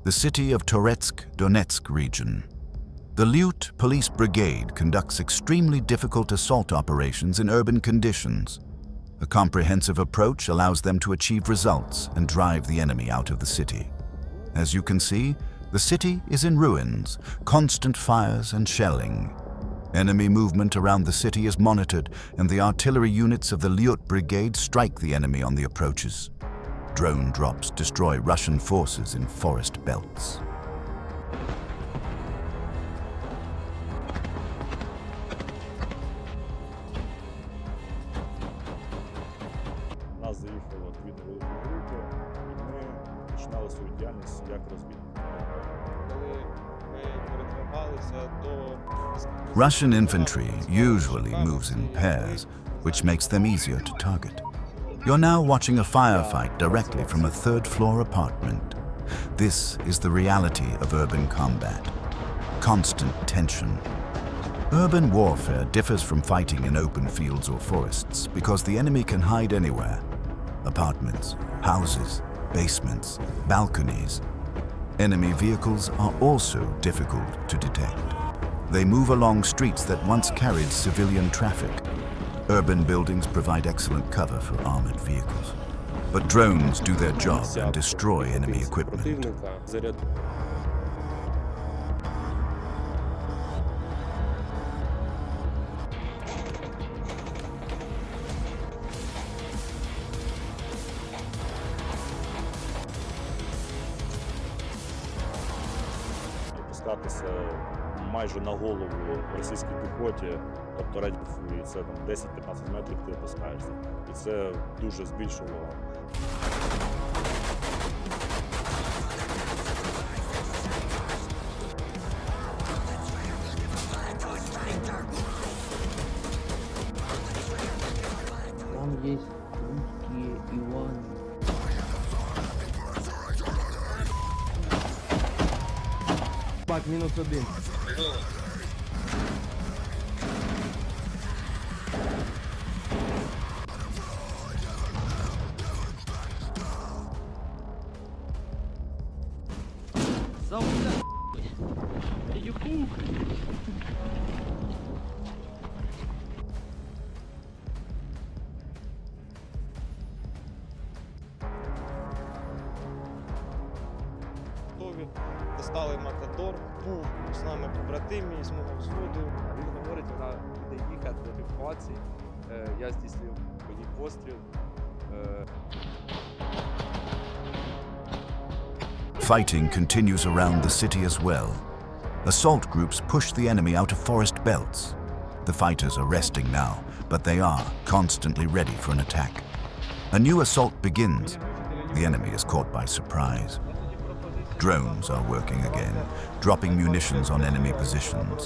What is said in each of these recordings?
the city of Toretsk, Donetsk region. The Liut Police Brigade conducts extremely difficult assault operations in urban conditions. A comprehensive approach allows them to achieve results and drive the enemy out of the city. As you can see, the city is in ruins, constant fires and shelling. Enemy movement around the city is monitored, and the artillery units of the Liut Brigade strike the enemy on the approaches. Drone drops destroy Russian forces in forest belts. Нас заїхало дві невеликі групи, і ми починали свою діяльність як розвідники. Коли ми передвигалися до... Russian infantry usually moves in pairs, which makes them easier to target. You're now watching a firefight directly from a third-floor apartment. This is the reality of urban combat. Constant tension. Urban warfare differs from fighting in open fields or forests because the enemy can hide anywhere. Apartments, houses, basements, balconies. Enemy vehicles are also difficult to detect. They move along streets that once carried civilian traffic. Urban buildings provide excellent cover for armored vehicles. But drones do their job and destroy enemy equipment. Опускатися майже на голову російській піхоті, тобто радіус, і це 10-15 метрів ти опускаєшся. І це дуже збільшувало. Там є русські Івани. Бак, -1. Достали Матадор, був з нами побратим мій з мого взводу. Він говорить, вона буде їхати до евакуації. Я здійснив по ній постріл. Fighting continues around the city as well. Assault groups push the enemy out of forest belts. The fighters are resting now, but they are constantly ready for an attack. A new assault begins. The enemy is caught by surprise. Drones are working again, dropping munitions on enemy positions.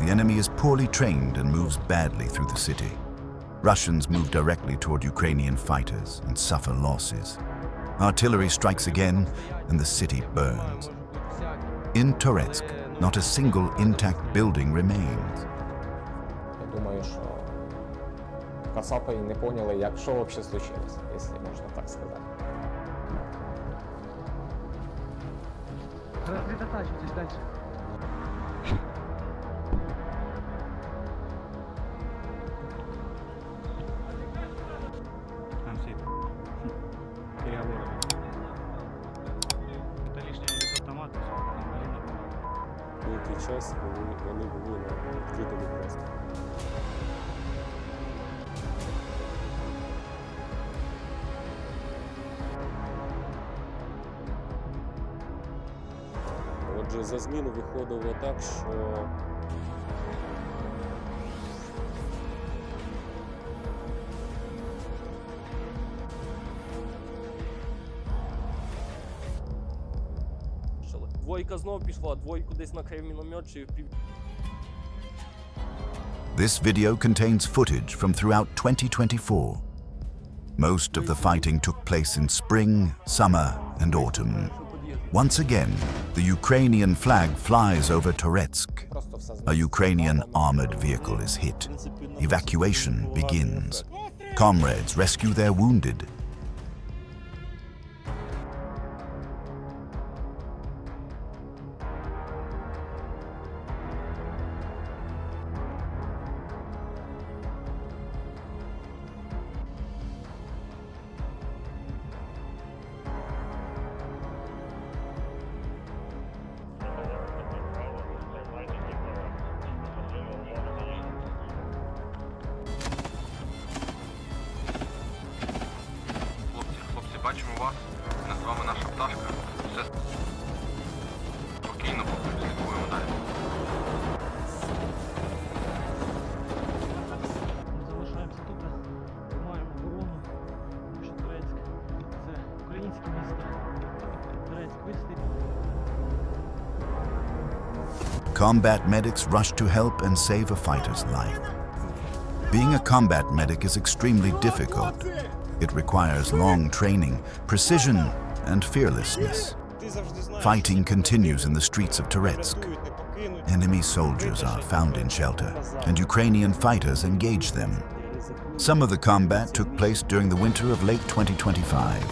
The enemy is poorly trained and moves badly through the city. Russians move directly toward Ukrainian fighters and suffer losses. Artillery strikes again, and the city burns. In Toretsk, not a single intact building remains. Я думаю, що кацапи не поняли, як що взагалі случилось, якщо можна так сказати. Притатачивайтесь дальше. Там все переговоры. Это лишние здесь автоматы, малина. Деякий час вони були на відкритому просторі. Отже, за зміну виходило так, що Двойка знов пішла, двойку десь накрив міномет чи впів. This video contains footage from throughout 2024. Most of the fighting took place in spring, summer, and autumn. Once again, the Ukrainian flag flies over Toretsk. A Ukrainian armored vehicle is hit. Evacuation begins. Comrades rescue their wounded. З вами наша пташка. Все спокійно, поки слідкуємо далі. Ми залишаємося тут, тримаємо оборону. Тому що Toretsk – це українське місто. Toretsk вистоїть. Combat medics rush to help and save a fighter's life. Being a combat medic is extremely difficult. It requires long training, precision, and fearlessness. Fighting continues in the streets of Toretsk. Enemy soldiers are found in shelter, and Ukrainian fighters engage them. Some of the combat took place during the winter of late 2025.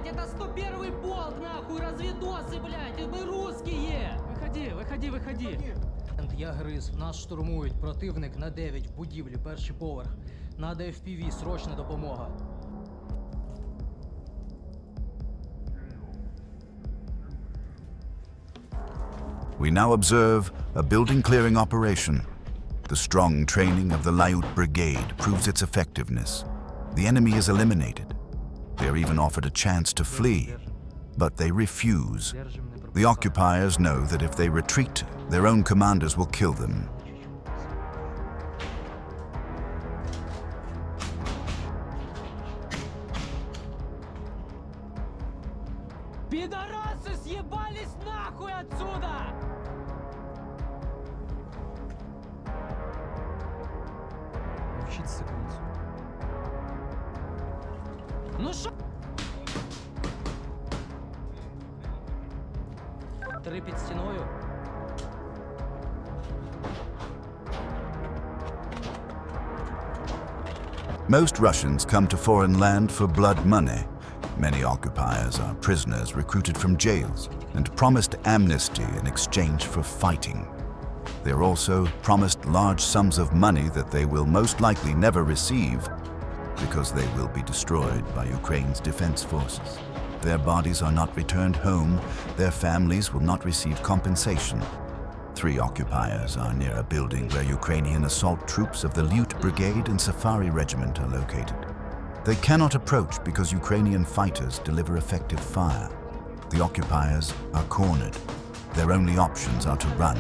Это 101-й полк, нахуй, разведосы, блядь, и мы русские! Виходи. Я гриз, нас штурмують, противник на 9 в будівлі, перший поверх. Надо FPV, срочна допомога. We now observe a building clearing operation. The strong training of the Liut Brigade proves its effectiveness. The enemy is eliminated. They are even offered a chance to flee, but they refuse. The occupiers know that if they retreat, their own commanders will kill them. Пидорасы съебались нахуй отсюда! Вчить секундцу. Ну шо? 3 під стіною. Most Russians come to foreign land for blood money. Many occupiers are prisoners recruited from jails and promised amnesty in exchange for fighting. They are also promised large sums of money that they will most likely never receive because they will be destroyed by Ukraine's defense forces. Their bodies are not returned home, their families will not receive compensation. 3 occupiers are near a building where Ukrainian assault troops of the Liut Brigade and Safari Regiment are located. They cannot approach because Ukrainian fighters deliver effective fire. The occupiers are cornered. Their only options are to run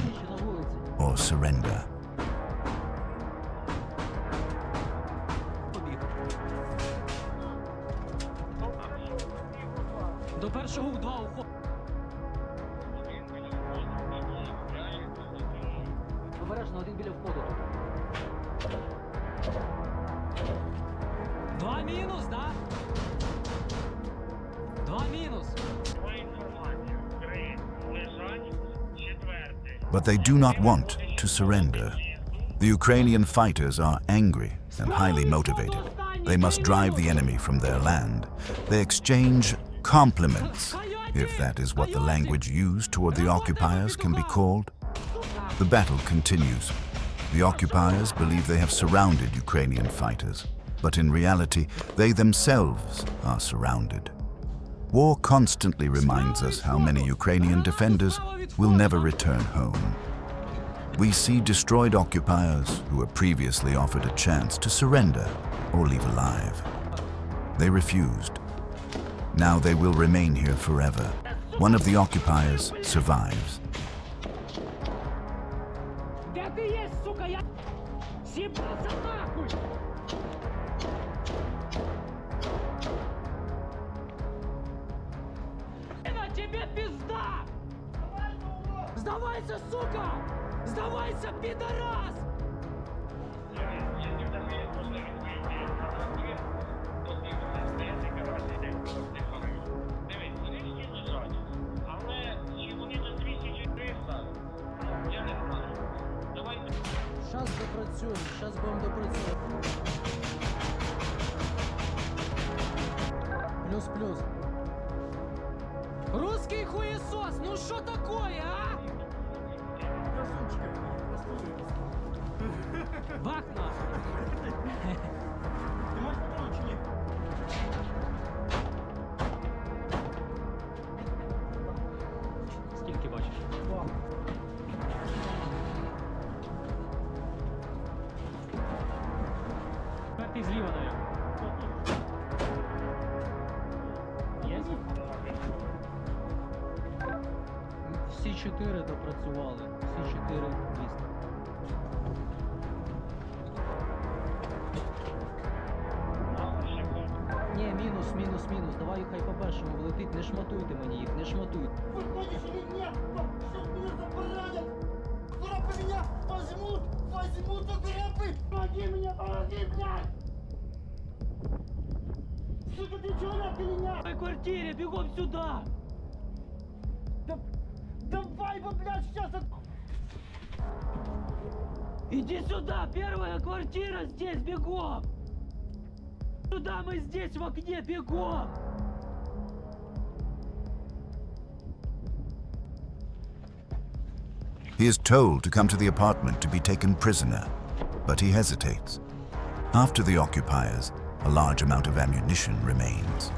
or surrender. До першого в 2 уходу. Обережно, один біля входу. 2 мінус, да? 2 мінус. But they do not want to surrender. The Ukrainian fighters are angry and highly motivated. They must drive the enemy from their land. They exchange compliments, if that is what the language used toward the occupiers can be called. The battle continues. The occupiers believe they have surrounded Ukrainian fighters, but in reality, they themselves are surrounded. War constantly reminds us how many Ukrainian defenders will never return home. We see destroyed occupiers who were previously offered a chance to surrender or leave alive. They refused. Now they will remain here forever. One of the occupiers survives. Де ти є, сука, я... Съебался нахуй! На тебе пизда! Сдавайся, сука! Сдавайся, пидорас! Щас допрацюємо, щас будемо допрацювати. Плюс-плюс. Русский хуесос, ну что такое, а? Бах нахуй. Ти маєш патрон чи ні? Скільки бачиш? Два. Ти зліва, наверное. Є? Всі 4 допрацювали. Всі 4 міста. Ні, мінус. Давай хай по першому влетить. Не шматуйте мені їх, не шматуйте. Выходишь или нет? Сейчас меня забранят! Аккуратно меня возьмут! Возьмут аккуратно! Помоги мне, помоги, блядь! Сука, ты человек или нет? В моей квартире, бегом сюда! Давай бы, блядь, сейчас... Иди сюда, первая квартира здесь, бегом! Сюда, мы здесь, в окне, бегом! He is told to come to the apartment to be taken prisoner, but he hesitates. After the occupiers, a large amount of ammunition remains.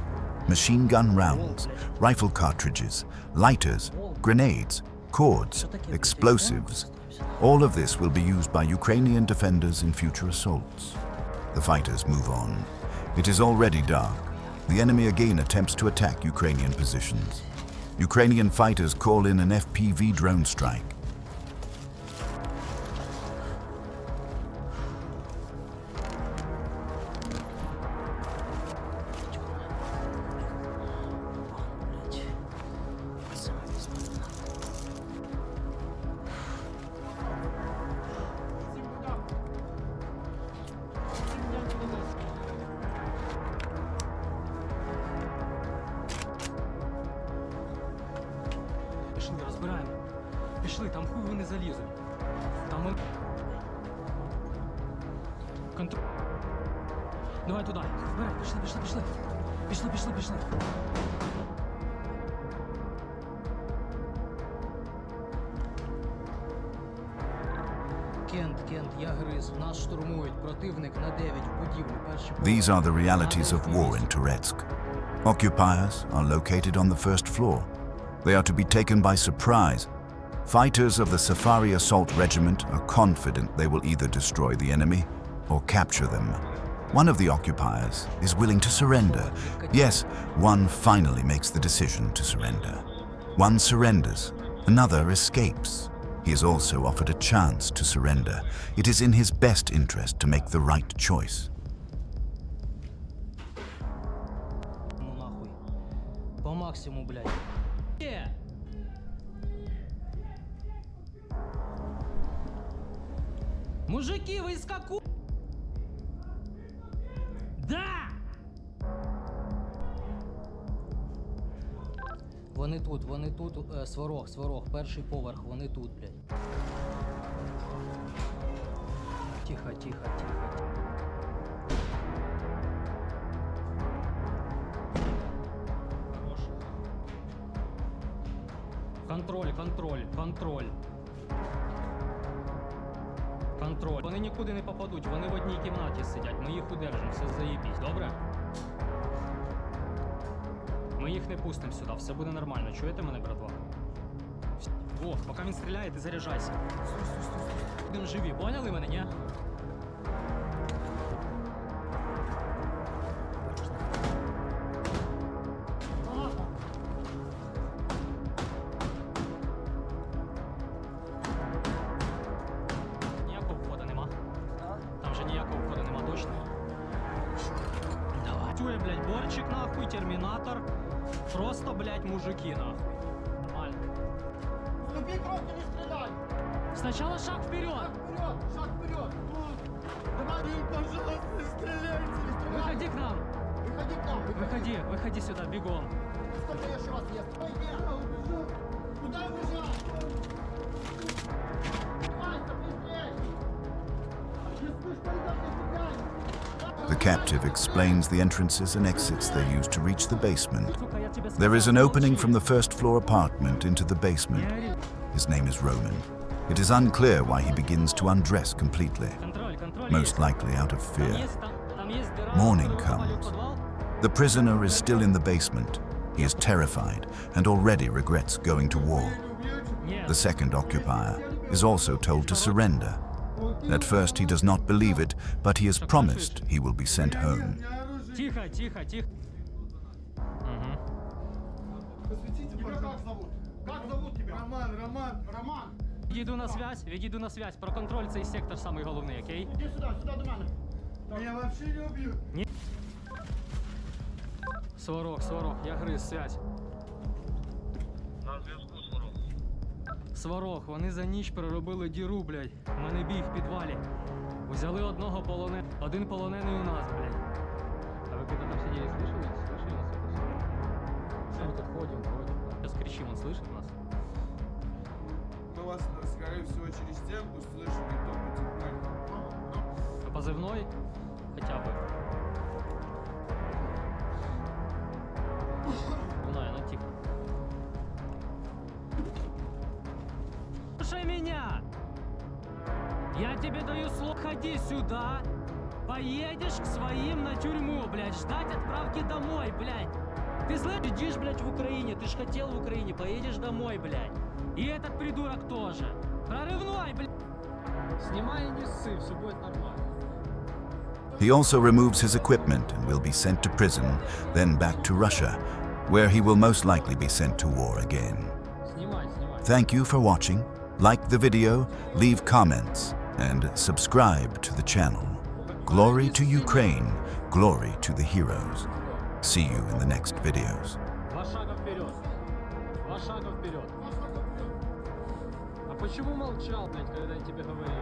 Machine gun rounds, rifle cartridges, lighters, grenades, cords, explosives. All of this will be used by Ukrainian defenders in future assaults. The fighters move on. It is already dark. The enemy again attempts to attack Ukrainian positions. Ukrainian fighters call in an FPV drone strike. Пішли, розбираємо. Пішли, там хуй вони залізуть. Там вони... Контроль. Давай туди. Вперед, пішли. Кент, я гриз. Нас штурмують. Противник на 9 в будівлі. Перші These are the realities of war in Toretsk. Occupiers are located on the first floor. They are to be taken by surprise. Fighters of the Safari Assault Regiment are confident they will either destroy the enemy or capture them. One of the occupiers is willing to surrender. Yes, one finally makes the decision to surrender. One surrenders, another escapes. He is also offered a chance to surrender. It is in his best interest to make the right choice. Ну нахуй. По максимуму, блядь. Мужики, вы из какого? Да! Вони тут, сварог, перший поверх, вони тут, блядь. Тихо. Контроль. Вони нікуди не попадуть, вони в одній кімнаті сидять. Ми їх удержимо, все заєбісь, добре? Ми їх не пустимо сюди, все буде нормально. Чуєте мене, братва? О, поки він стріляє, ти заряджайся. Будемо живі, поняли мене, ні? Ніякого входу нема. Там же ніякого входу нема, точно? Давай. Тює, блядь, борчик нахуй, термінатор. Просто, блядь, мужики нахуй. Нормально. Ступи кровки, не стреляй! Сначала шаг вперед! Шаг вперед! Давай, пожалуйста, не стреляйте, не стреляйте! Выходи к нам! Выходи к нам! Выходи сюда, бегом! Сколько еще раз есть? Ой, убежал! Куда убежал? Давай, быстрее! Не слышь, пойдем, не стреляй! The captive explains the entrances and exits they use to reach the basement. Сука, я тебе There is сказал, an opening молчи. from the first floor apartment into the basement. Не ори. His name is Roman. It is unclear why he begins to undress completely, Контроль, контроль most есть. likely out of Там fear. есть, там есть дыра, Morning которую попали в comes. подвал. The prisoner is still in the basement. He is terrified and already regrets going to war. Нет. The second occupier is also told to surrender. At first he does not believe it, but he is promised he will be sent home. Тихо, тихо, тихо. Мгм. Відійду на связь, відійду на связь. Проконтроль цей сектор самий головний, окей? Иди сюда, сюда до мене. Меня вообще не убьют. Сварог, сварог, я гриз, связь. На зв'язку, Сварог. Сварог, вони за ніч проробили діру, блядь. У мене бій в підвалі. Взяли одного один полонений у нас, блядь. А вы когда там сидели, слышали? Слышали нас это все? Мы тут ходим. Сейчас кричим, он слышит нас? Мы вас, скорее всего, через стенку слышим и то потихоньку. А позывной? Хотя бы. Ну тихо. Слушай меня! Я тебе даю слово, ходи сюда, поедешь к своим на тюрьму, блядь, ждать отправки домой, блядь. Ты слышишь, сидишь, блядь, в Украине, ты ж хотел в Украине, поедешь домой, блядь. И этот придурок тоже. Прорывной, блядь. Снимай и не ссы, все будет нормально. He also removes his equipment and will be sent to prison, then back to Russia, where he will most likely be sent to war again. Снимай, снимай. Thank you for watching. Like the video, leave comments, and subscribe to the channel. Glory to Ukraine, glory to the heroes. See you in the next videos. 2 шага вперед. 2 шага вперед. А почему молчал, блядь, когда я тебе говорил?